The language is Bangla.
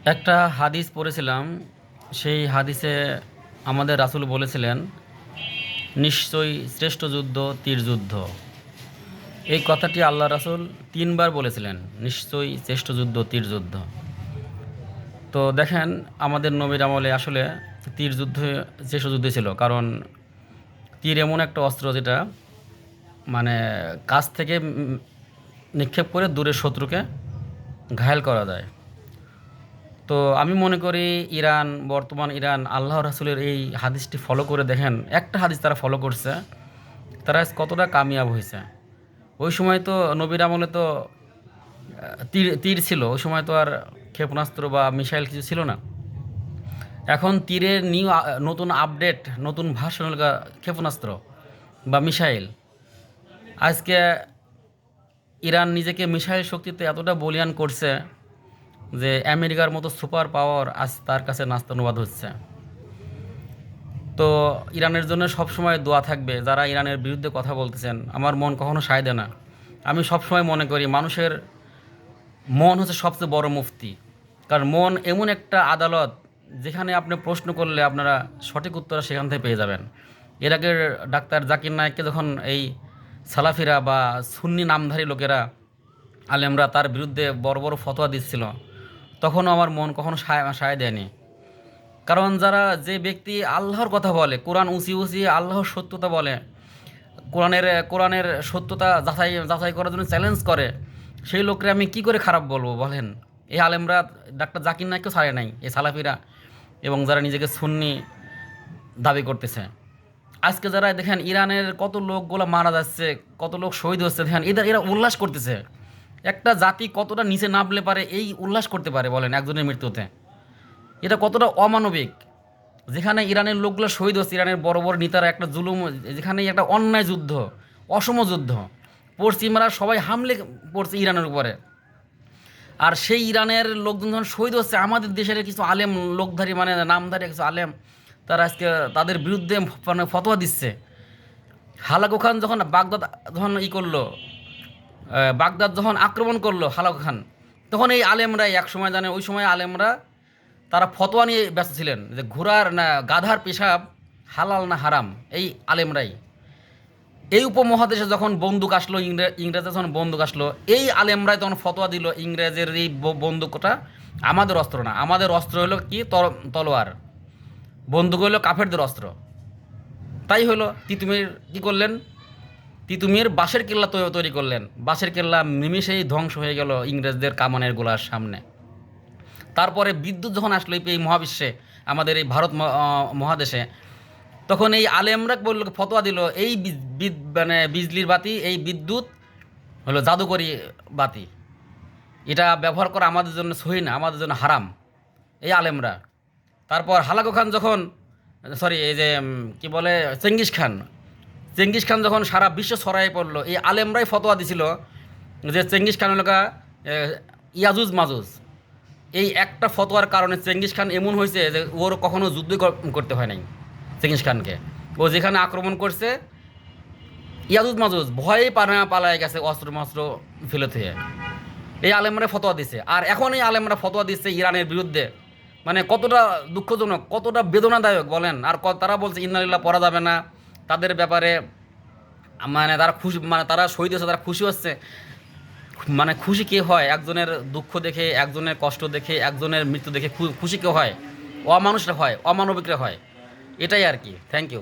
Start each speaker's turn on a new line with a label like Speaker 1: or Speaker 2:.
Speaker 1: একটা হাদিস পড়েছিলাম। সেই হাদিসে আমাদের রাসূল বলেছিলেন, নিশ্চয়ই শ্রেষ্ঠ যুদ্ধ তীর যুদ্ধ। এই কথাটি আল্লাহ রাসূল ৩ বার বলেছিলেন, নিশ্চয়ই শ্রেষ্ঠ যুদ্ধ তীর যুদ্ধ। তো দেখেন, আমাদের নবীর আমলে আসলে তীর যুদ্ধ শ্রেষ্ঠ যুদ্ধ ছিল। কারণ তীর এমন একটা অস্ত্র যেটা মানে কাছ থেকে নিক্ষেপ করে দূরের শত্রুকে ঘায়েল করা যায়। তো আমি মনে করি বর্তমান ইরান আল্লাহ রাসূলের এই হাদিসটি ফলো করে দেখেন, একটা হাদিস তারা ফলো করছে, তারা আজ কতটা কামিয়াব হয়েছে। ওই সময় তো নবীর আমলে তো তীর তীর ছিল, ওই সময় তো আর ক্ষেপণাস্ত্র বা মিসাইল কিছু ছিল না। এখন তীরের নতুন আপডেট, নতুন ভার্সন হল ক্ষেপণাস্ত্র বা মিসাইল। আজকে ইরান নিজেকে মিসাইল শক্তিতে এতটা বলীয়ান করছে যে আমেরিকার মতো সুপার পাওয়ার আজ তার কাছে নাস্তানুবাদ হচ্ছে। তো ইরানের জন্য সবসময় দোয়া থাকবে। যারা ইরানের বিরুদ্ধে কথা বলতেছেন, আমার মন কখনো সায় দেয় না। আমি সবসময় মনে করি মানুষের মন হচ্ছে সবচেয়ে বড় মুফতি। কারণ মন এমন একটা আদালত, যেখানে আপনি প্রশ্ন করলে আপনারা সঠিক উত্তর সেখান থেকে পেয়ে যাবেন। এর আগে ডাক্তার জাকির নায়েককে যখন এই সালাফিরা বা সুন্নি নামধারী লোকেরা, আলেমরা তার বিরুদ্ধে বড় বড় ফতোয়া দিচ্ছিল, তখনও আমার মন কখনো সায় দেয়নি। কারণ যে ব্যক্তি আল্লাহর কথা বলে, কোরআন উঁচি উঁচি আল্লাহর সত্যতা বলে, কোরআনের সত্যতা যাচাই যাচাই করার জন্য চ্যালেঞ্জ করে, সেই লোককে আমি কি করে খারাপ বলবো বলেন? এই আলেমরা ডাক্তার জাকির নায়েককেও ছাড়ে নাই, এই সালাফিরা এবং যারা নিজেকে সুন্নি দাবি করতেছে। আজকে যারা দেখেন ইরানের কত লোকগুলো মারা যাচ্ছে, কত লোক শহীদ হচ্ছে, দেখেন এরা উল্লাস করতেছে। একটা জাতি কতটা নিচে নামলে পারে এই উল্লাস করতে পারে বলেন একজনের মৃত্যুতে? এটা কতটা অমানবিক। যেখানে ইরানের লোকগুলো শহীদ হচ্ছে, ইরানের বড় বড় নেতারা, একটা জুলুম, যেখানে একটা অন্যায় যুদ্ধ, অসম যুদ্ধ, পশ্চিমারা সবাই হামলে পড়ছে ইরানের উপরে। আর সেই ইরানের লোকজন যখন শহীদ হচ্ছে, আমাদের দেশের কিছু আলেম লোকধারী মানে নামধারী কিছু আলেম, তারা আজকে তাদের বিরুদ্ধে মানে ফতোয়া দিচ্ছে। হালাকু খান যখন বাগদাদ যখন করলো, বাগদাদ যখন আক্রমণ করলো হালাকু খান, তখন এই আলেমরাই একসময় জানে, ওই সময় আলেমরা তারা ফতোয়া নিয়ে ব্যস্ত ছিলেন যে ঘোড়ার না গাধার পেশাব হালাল না হারাম। এই আলেমরাই এই উপমহাদেশে যখন বন্দুক আসলো, ইংরেজরা যখন বন্দুক আসলো, এই আলেমরাই তখন ফতোয়া দিল ইংরেজের এই বন্দুকটা আমাদের অস্ত্র না, আমাদের অস্ত্র হলো কি তলোয়ার, বন্দুক হলো কাফেরদের অস্ত্র। তাই হলো তিতুমির কি করলেন, তিতুমির বাঁশের কেল্লা তৈরি করলেন, বাঁশের কেল্লা নিমিষেই ধ্বংস হয়ে গেল ইংরেজদের কামানের গোলার সামনে। তারপরে বিদ্যুৎ যখন আসলো এই মহাবিশ্বে, আমাদের এই ভারত মহাদেশে, তখন এই আলেমরা বলল, ফতোয়া দিল এই মানে বিজলির বাতি, এই বিদ্যুৎ হলো জাদুকরি বাতি, এটা ব্যবহার করা আমাদের জন্য সহি না, আমাদের জন্য হারাম, এই আলেমরা। তারপর হালাকু খান যখন, সরি এই যে কি বলে চেঙ্গিস খান যখন সারা বিশ্ব ছড়াই পড়লো, এই আলেমরাই ফতোয়া দিছিল যে চেঙ্গিস খান হলো ইয়াজুজ মাজুজ। এই একটা ফতোয়ার কারণে চেঙ্গিস খান এমন হয়েছে যে ওর কখনো যুদ্ধ করতে হয় নাই। চেঙ্গিস খানকে ও যেখানে আক্রমণ করছে, ইয়াজুজ মাজুজ ভয়ে পালায় গেছে অস্ত্র মস্ত্র ফেলে থেকে। এই আলেমরা ফতোয়া দিছে, আর এখন এই আলেমরা ফতোয়া দিচ্ছে ইরানের বিরুদ্ধে। মানে কতটা দুঃখজনক, কতটা বেদনাদায়ক বলেন। আর তারা বলছে ইন্নালিল্লাহ পড়া যাবে না তাদের ব্যাপারে। মানে তারা খুশি, মানে তারা শহীদ হচ্ছে, তারা খুশি হচ্ছে। মানে খুশি কে হয়? একজনের দুঃখ দেখে, একজনের কষ্ট দেখে, একজনের মৃত্যু দেখে খুশি কে হয়? অমানুষরা হয়, অমানবিকরা হয়। এটাই আর কি। Thank you.